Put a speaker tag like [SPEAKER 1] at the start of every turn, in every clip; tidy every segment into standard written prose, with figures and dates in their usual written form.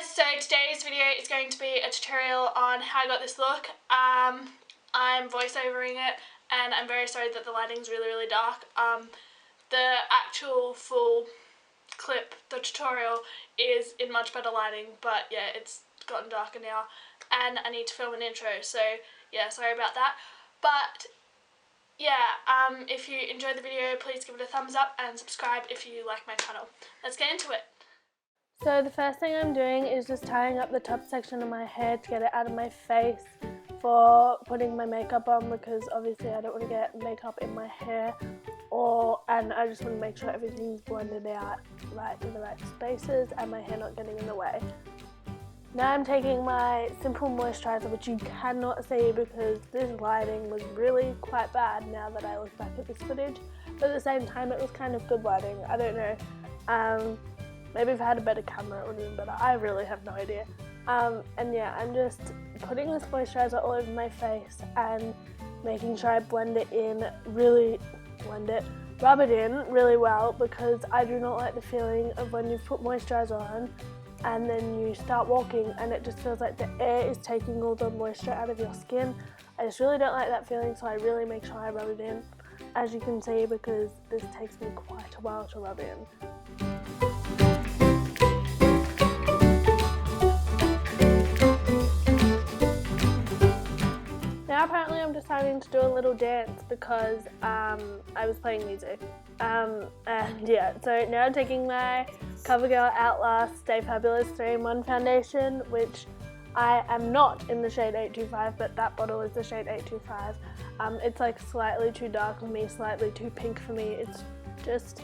[SPEAKER 1] guys, so today's video is going to be a tutorial on how I got this look. I'm voiceovering it and I'm very sorry that the lighting's really dark. The actual full clip, the tutorial, is in much better lighting, but yeah, it's gotten darker now and I need to film an intro, so yeah, sorry about that. But yeah, if you enjoyed the video, please give it a thumbs up and subscribe if you like my channel. Let's get into it.
[SPEAKER 2] So the first thing I'm doing is just tying up the top section of my hair to get it out of my face for putting my makeup on, because obviously I don't want to get makeup in my hair, and I just want to make sure everything's blended out right to the right spaces and my hair not getting in the way. Now I'm taking my simple moisturiser, which you cannot see because this lighting was really quite bad now that I look back at this footage, but at the same time it was kind of good lighting. I don't know. Maybe if I had a better camera it would have been better. I really have no idea. And yeah, I'm just putting this moisturiser all over my face and making sure I blend it in, rub it in really well, because I do not like the feeling of when you've put moisturiser on and then you start walking and it just feels like the air is taking all the moisture out of your skin. I just really don't like that feeling, so I really make sure I rub it in, as you can see, because this takes me quite a while to rub in. Now apparently I'm deciding to do a little dance because I was playing music. And yeah, so now I'm taking my CoverGirl Outlast Stay Fabulous 3-in-1 foundation, which I am not in the shade 825, but that bottle is the shade 825. It's like slightly too dark for me, slightly too pink for me. It's just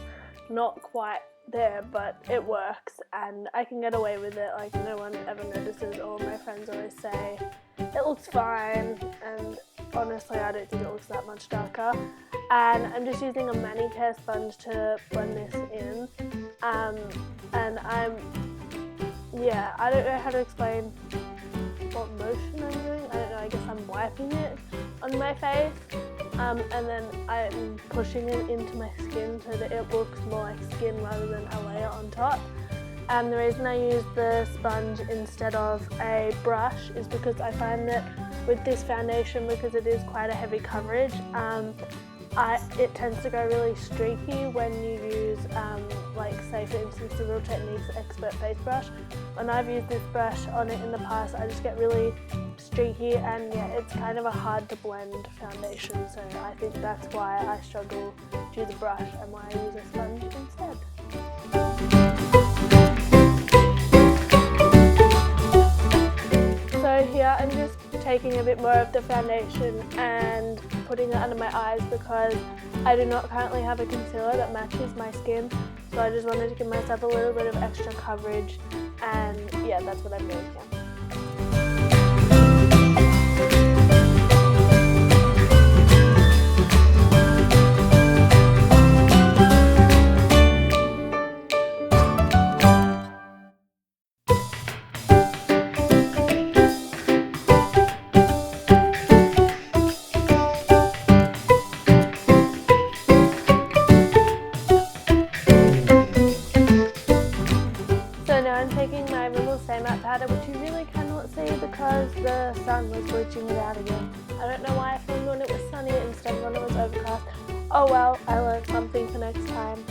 [SPEAKER 2] not quite there, but it works and I can get away with it. Like, no one ever notices. All my friends always say it looks fine, and honestly I don't think it looks that much darker. And I'm just using a manicure sponge to blend this in, and I don't know how to explain what motion I'm doing. I don't know, I guess I'm wiping it on my face, and then I'm pushing it into my skin so that it looks more like skin rather than a layer on top. And the reason I use the sponge instead of a brush is because I find that with this foundation, because it is quite a heavy coverage, it tends to go really streaky when you use, like say for instance the Real Techniques Expert Face Brush. When I've used this brush on it in the past, I just get really streaky, and yeah, it's kind of a hard to blend foundation, so I think that's why I struggle to use a brush and why I use a sponge instead. So here I'm just taking a bit more of the foundation and putting it under my eyes because I do not currently have a concealer that matches my skin, so I just wanted to give myself a little bit of extra coverage, and yeah, that's what I'm doing here. Powder, which you really cannot see because the sun was bleaching it out again. I don't know why I filmed when it was sunny instead of when it was overcast. Oh well, I learned something for next time.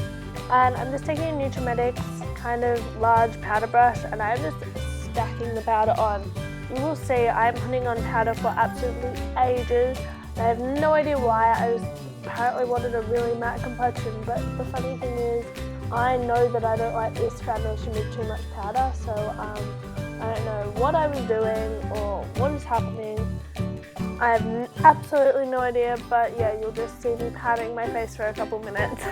[SPEAKER 2] And I'm just taking a Nutrimetics kind of large powder brush and I'm just stacking the powder on. You will see I'm putting on powder for absolutely ages. I have no idea why. I just apparently wanted a really matte complexion, but the funny thing is I know that I don't like this foundation with too much powder, so I don't know what I was doing or what is happening. I have absolutely no idea, but yeah, you'll just see me patting my face for a couple minutes.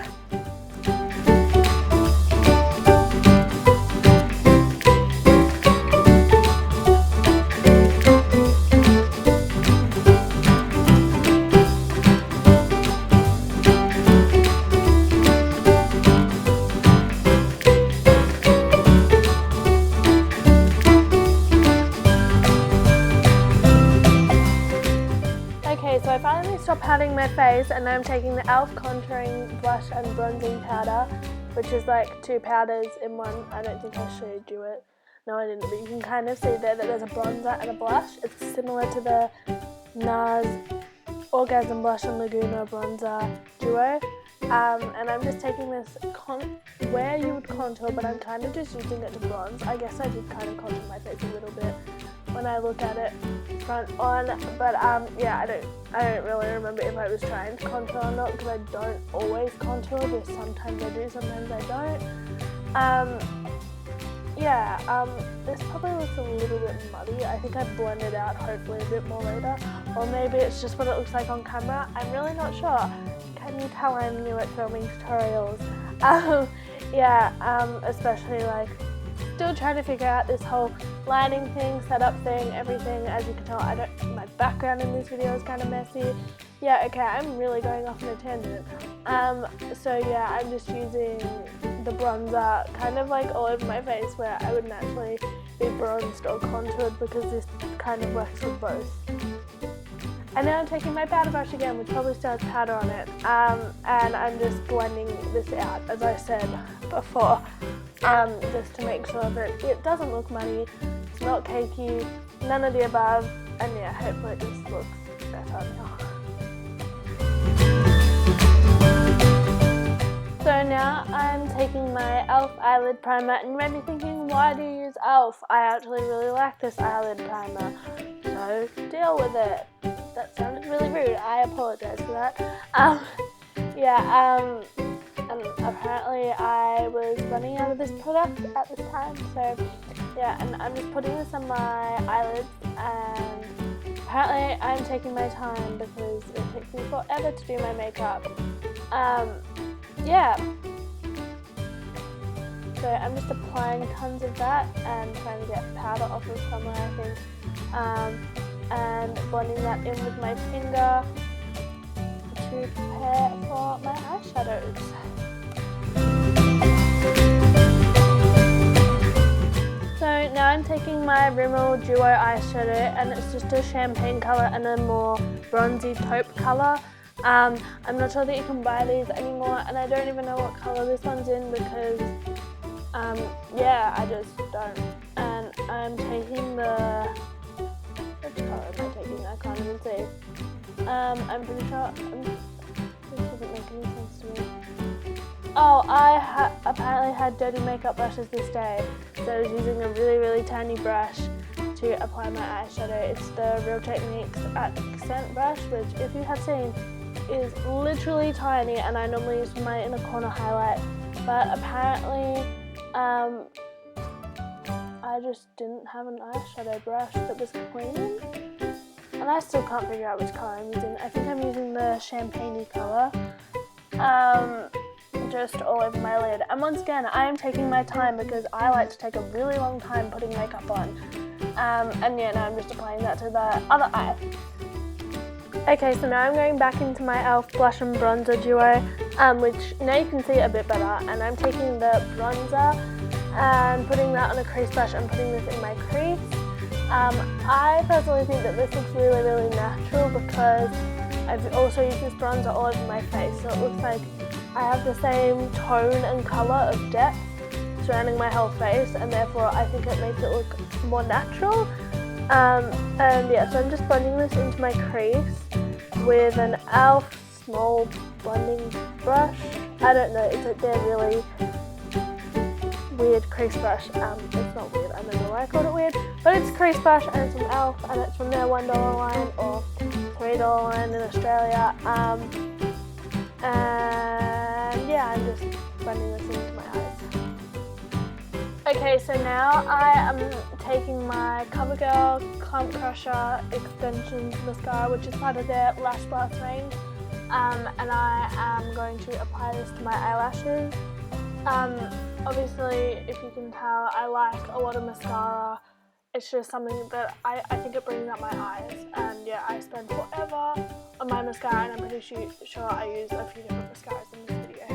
[SPEAKER 2] So I finally stopped patting my face, and now I'm taking the e.l.f. contouring blush and bronzing powder, which is like 2 powders in one. I don't think I showed you it. No, I didn't, but you can kind of see there that there's a bronzer and a blush. It's similar to the NARS Orgasm Blush and Laguna Bronzer Duo. And I'm just taking this where you would contour, but I'm kind of just using it to bronze. I guess I did kind of contour my face a little bit when I look at it front on, but yeah, I don't really remember if I was trying to contour or not, because I don't always contour. Just sometimes I do, sometimes I don't. This probably looks a little bit muddy. I think I blended out hopefully a bit more later, or maybe it's just what it looks like on camera. I'm really not sure. Can you tell I'm new at filming tutorials? Especially like still trying to figure out this whole lighting thing, setup thing, everything. As you can tell, my background in this video is kind of messy. Yeah, okay, I'm really going off on a tangent. So yeah, I'm just using the bronzer kind of like all over my face where I would naturally be bronzed or contoured, because this kind of works with both. And now I'm taking my powder brush again, which probably still has powder on it, and I'm just blending this out, as I said before, just to make sure that it doesn't look muddy, it's not cakey, none of the above, and yeah, hopefully it just looks better now. So now I'm taking my e.l.f. eyelid primer, and you might be thinking, why do you use e.l.f.? I actually really like this eyelid primer, so deal with it. That sounded really rude, I apologise for that. And apparently I was running out of this product at this time, so yeah, and I'm just putting this on my eyelids, and apparently I'm taking my time because it takes me forever to do my makeup. So I'm just applying tons of that and trying to get powder off of somewhere, I think. And blending that in with my finger to prepare for my eyeshadows. So now I'm taking my Rimmel Duo eyeshadow, and it's just a champagne colour and a more bronzy taupe colour. I'm not sure that you can buy these anymore, and I don't even know what colour this one's in because, I just don't. And I'm taking the... Which colour am I taking? I can't even see. I'm pretty sure... this doesn't make any sense to me. Oh, I apparently had dirty makeup brushes this day, so I was using a really, really tiny brush to apply my eyeshadow. It's the Real Techniques accent brush, which, if you have seen, is literally tiny, and I normally use for my inner corner highlight, but apparently I just didn't have an eyeshadow brush that was clean, and I still can't figure out which colour I'm using. I think I'm using the champagne-y colour, just all over my lid. And once again, I am taking my time because I like to take a really long time putting makeup on, and yeah, now I'm just applying that to the other eye. Okay, so now I'm going back into my e.l.f. blush and bronzer duo, which now you can see a bit better, and I'm taking the bronzer and putting that on a crease brush and putting this in my crease. I personally think that this looks really, really natural because I've also used this bronzer all over my face, so it looks like I have the same tone and colour of depth surrounding my whole face, and therefore I think it makes it look more natural. And yeah, so I'm just blending this into my crease with an e.l.f. small blending brush. I don't know, it's like their really weird crease brush. It's not weird, I don't know why I called it weird, but it's a crease brush and it's from e.l.f. and it's from their $1 line or $3 line in Australia. And yeah, I'm just blending this into my eyes. Okay, so now I am taking my CoverGirl Clump Crusher Extensions Mascara, which is part of their Lash Blast range, and I am going to apply this to my eyelashes. Obviously, if you can tell, I like a lot of mascara. It's just something that I think it brings out my eyes, and yeah, I spend forever on my mascara, and I'm pretty sure I use a few different mascaras in this video.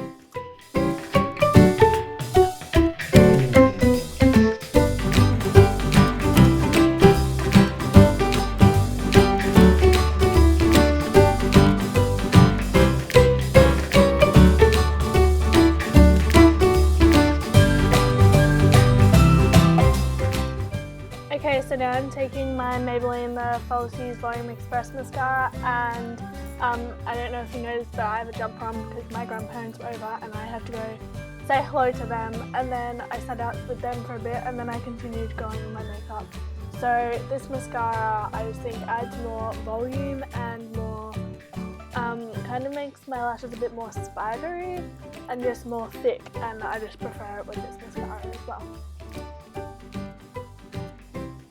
[SPEAKER 2] Maybelline the Falsies Volume Express mascara, and I don't know if you noticed, but I have a jump on because my grandparents were over and I had to go say hello to them, and then I sat out with them for a bit and then I continued going with my makeup. So this mascara I just think adds more volume and more, kind of makes my lashes a bit more spidery and just more thick, and I just prefer it with this mascara as well.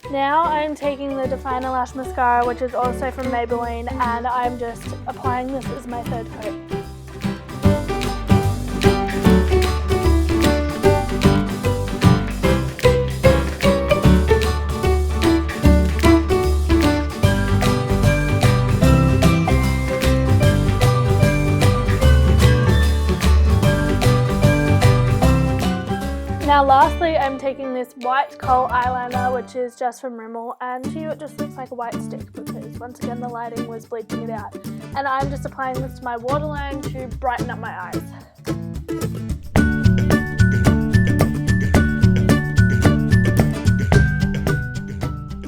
[SPEAKER 2] Now I'm taking the Definer Lash Mascara, which is also from Maybelline, and I'm just applying this as my third coat. Now lastly, I'm taking this white kohl eyeliner, which is just from Rimmel, and to you it just looks like a white stick because once again the lighting was bleaching it out. And I'm just applying this to my waterline to brighten up my eyes.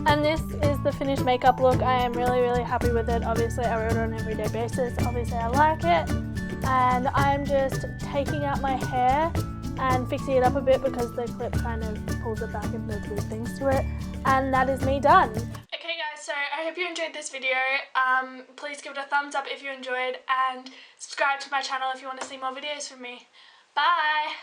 [SPEAKER 2] And this is the finished makeup look. I am really happy with it. Obviously I wear it on an everyday basis. Obviously I like it. And I'm just taking out my hair and fixing it up a bit because the clip kind of pulls it back and does weird things to it. And that is me done.
[SPEAKER 1] Okay guys, so I hope you enjoyed this video. Please give it a thumbs up if you enjoyed, and subscribe to my channel if you want to see more videos from me. Bye!